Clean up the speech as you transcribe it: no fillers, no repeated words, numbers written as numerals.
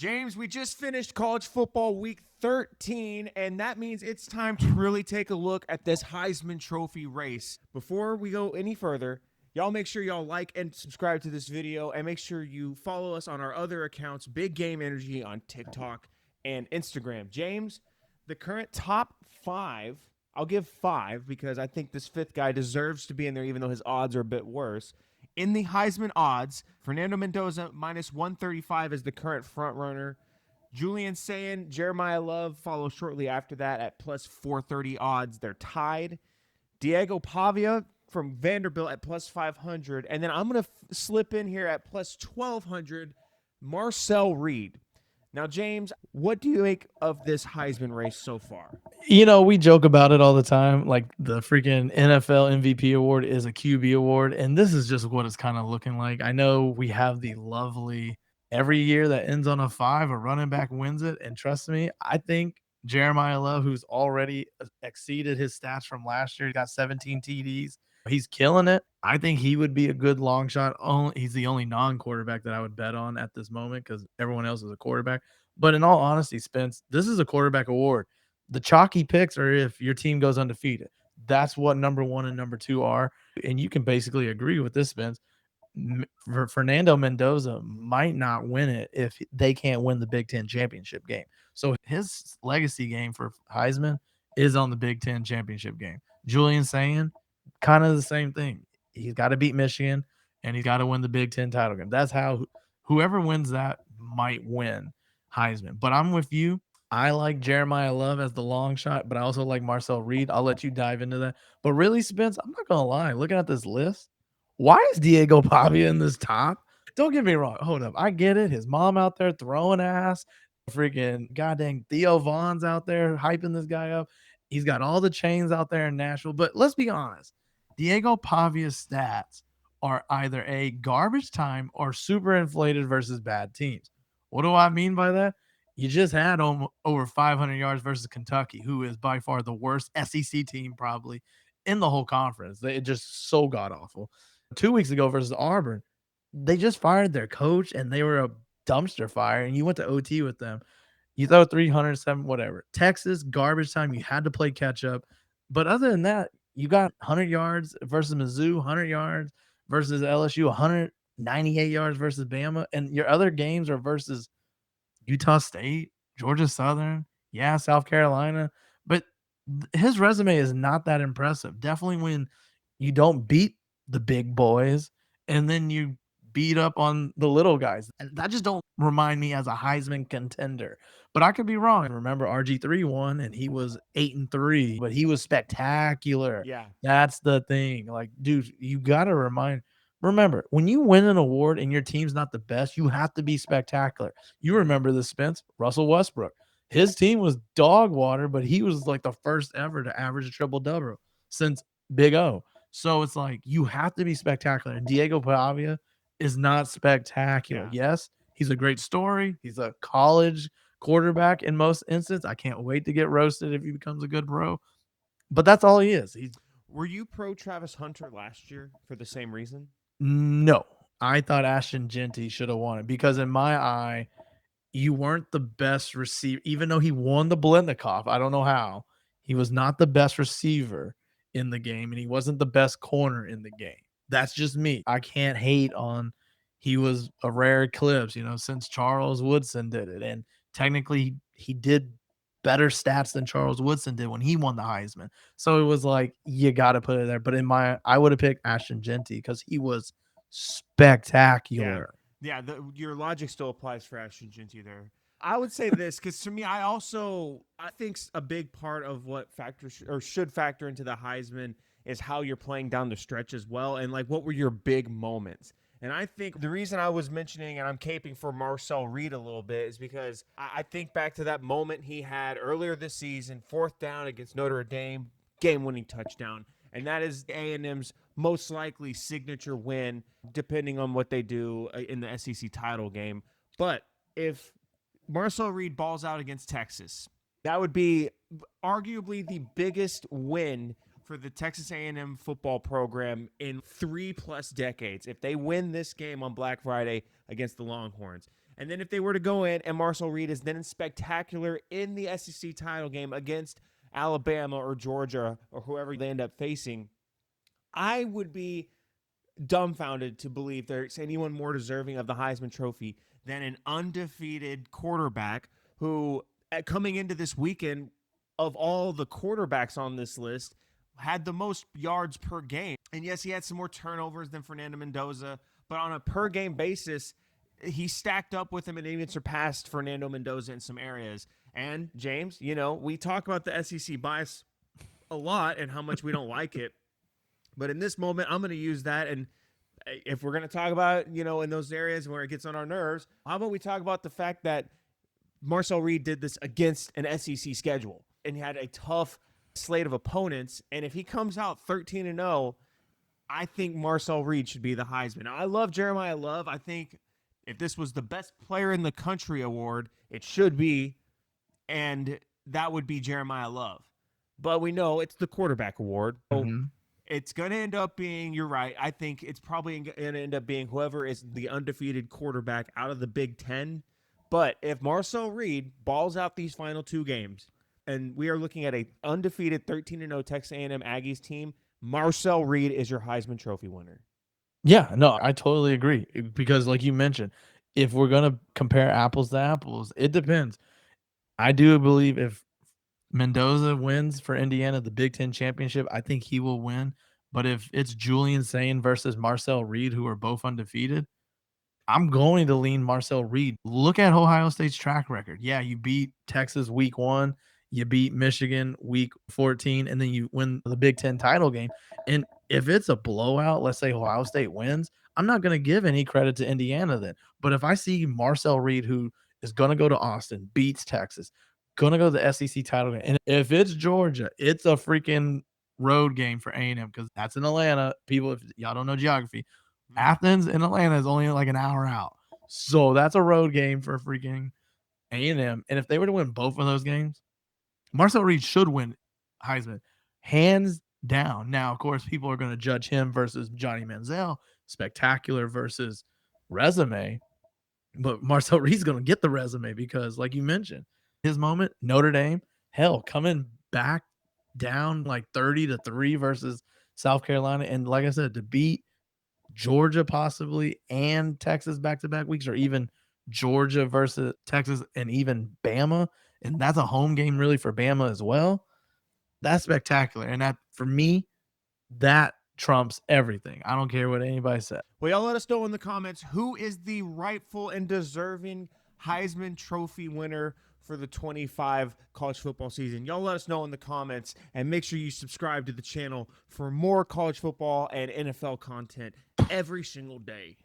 James, we just finished college football week 13, and that means it's time to really take a look at this Heisman Trophy race. Before we go any further, y'all make sure y'all like and subscribe to this video, and make sure you follow us on our other accounts, Big Game Energy on TikTok and Instagram. James, the current top 5, I'll give 5 because I think this 5th guy deserves to be in there even though his odds are a bit worse. In the Heisman odds, Fernando Mendoza minus 135 is the current front runner. Julian Sayin, Jeremiah Love follow shortly after that at plus 430 odds. They're tied. Diego Pavia from Vanderbilt at plus 500. And then I'm going to slip in here at plus 1200, Marcel Reed. Now, James, what do you make of this Heisman race so far? You know, we joke about it all the time. Like the freaking NFL MVP award is a QB award, and this is just what it's kind of looking like. I know we have the lovely every year that ends on a 5, a running back wins it. And trust me, I think Jeremiah Love, who's already exceeded his stats from last year, he got 17 TDs. He's killing it. I think he would be a good long shot. He's the only non-quarterback that I would bet on at this moment because everyone else is a quarterback. But in all honesty, Spence, this is a quarterback award. The chalky picks are if your team goes undefeated. That's what number 1 and number 2 are. And you can basically agree with this, Spence. Fernando Mendoza might not win it if they can't win the Big Ten championship game. So his legacy game for Heisman is on the Big Ten championship game. Julian Sayin, kind of the same thing. He's got to beat Michigan and he's got to win the Big Ten title game. That's how whoever wins that might win Heisman. But I'm with you. I like Jeremiah Love as the long shot, but I also like Marcel Reed. I'll let you dive into that. But really, Spence, I'm not gonna lie. Looking at this list, why is Diego Pavia in this top? Don't get me wrong. Hold up. I get it. His mom out there throwing ass. Freaking goddamn Theo Vaughn's out there hyping this guy up. He's got all the chains out there in Nashville. But let's be honest. Diego Pavia's stats are either a garbage time or super inflated versus bad teams. What do I mean by that? You just had over 500 yards versus Kentucky, who is by far the worst SEC team probably in the whole conference. They just so god awful. 2 weeks ago versus Auburn, they just fired their coach and they were a dumpster fire. And you went to OT with them. You throw 307, whatever. Texas, garbage time. You had to play catch up. But other than that, you got 100 yards versus Mizzou, 100 yards versus LSU, 198 yards versus Bama. And your other games are versus Utah State, Georgia Southern, yeah, South Carolina. But his resume is not that impressive. Definitely when you don't beat the big boys and then you beat up on the little guys. And that just don't remind me as a Heisman contender. But I could be wrong. And remember, RG3 won and he was 8-3, but he was spectacular. Yeah. That's the thing. Like, dude, you got to remember, when you win an award and your team's not the best, you have to be spectacular. You remember this, Spence, Russell Westbrook. His team was dog water, but he was like the first ever to average a triple-double since Big O. So it's like you have to be spectacular. And Diego Pavia is not spectacular. Yeah. Yes, he's a great story. He's a college quarterback in most instances. I can't wait to get roasted if he becomes a good pro. But that's all he is. Were you pro Travis Hunter last year for the same reason? No. I thought Ashton Genty should have won it because in my eye, you weren't the best receiver. Even though he won the Blendikoff, I don't know how. He was not the best receiver in the game, and he wasn't the best corner in the game. That's just me. I can't hate on he was a rare eclipse, since Charles Woodson did it. And technically he did better stats than Charles Woodson did when he won the Heisman. So it was like, you got to put it there. But I would have picked Ashton Genty because he was spectacular. Yeah, your logic still applies for Ashton Genty there. I would say this because to me, I think a big part of what should factor into the Heisman is how you're playing down the stretch as well, and like what were your big moments. And I think the reason I was mentioning and I'm caping for Marcel Reed a little bit is because I think back to that moment he had earlier this season, 4th down against Notre Dame, game-winning touchdown. And that is A&M's most likely signature win, depending on what they do in the SEC title game. But if Marcel Reed balls out against Texas, that would be arguably the biggest win for the Texas A&M football program in 3+ decades if they win this game on Black Friday against the Longhorns. And then if they were to go in and Marcel Reed is then spectacular in the SEC title game against Alabama or Georgia or whoever they end up facing, I would be dumbfounded to believe there's anyone more deserving of the Heisman Trophy than an undefeated quarterback who, coming into this weekend, of all the quarterbacks on this list, had the most yards per game. And yes, he had some more turnovers than Fernando Mendoza, but on a per game basis, he stacked up with him and even surpassed Fernando Mendoza in some areas. And James, we talk about the SEC bias a lot and how much we don't like it. But in this moment, I'm going to use that. And if we're going to talk about, in those areas where it gets on our nerves, how about we talk about the fact that Marcel Reed did this against an SEC schedule and he had a tough slate of opponents. And if he comes out 13-0, I think Marcel Reed should be the Heisman. Now, I love Jeremiah Love. I think if this was the best player in the country award, it should be, and that would be Jeremiah Love. But we know it's the quarterback award. So it's going to end up being, you're right, I think it's probably going to end up being whoever is the undefeated quarterback out of the Big Ten. But if Marcel Reed balls out these final two games, and we are looking at a undefeated 13-0 Texas A&M Aggies team, Marcel Reed is your Heisman Trophy winner. Yeah, no, I totally agree. Because like you mentioned, if we're going to compare apples to apples, it depends. I do believe if Mendoza wins for Indiana the Big Ten championship, I think he will win. But if it's Julian Sain versus Marcel Reed, who are both undefeated, I'm going to lean Marcel Reed. Look at Ohio State's track record. Yeah, you beat Texas week 1, you beat Michigan week 14, and then you win the Big Ten title game. And if it's a blowout, let's say Ohio State wins, I'm not going to give any credit to Indiana then. But if I see Marcel Reed, who is going to go to Austin, beats Texas, going to go to the SEC title game, and if it's Georgia, it's a freaking road game for A&M because that's in Atlanta. People, if y'all don't know geography, Athens and Atlanta is only like an hour out. So that's a road game for freaking A&M. And if they were to win both of those games, Marcel Reed should win Heisman, hands down. Now, of course, people are going to judge him versus Johnny Manziel, spectacular versus resume. But Marcel Reed's going to get the resume because, like you mentioned, his moment, Notre Dame, hell, coming back down like 30-3 versus South Carolina. And like I said, to beat Georgia possibly and Texas back-to-back weeks, or even Georgia versus Texas and even Bama, and that's a home game really for Bama as well. That's spectacular. And that, for me, that trumps everything. I don't care what anybody said. Well, y'all let us know in the comments who is the rightful and deserving Heisman Trophy winner for the 25 college football season. Y'all let us know in the comments, and make sure you subscribe to the channel for more college football and NFL content every single day.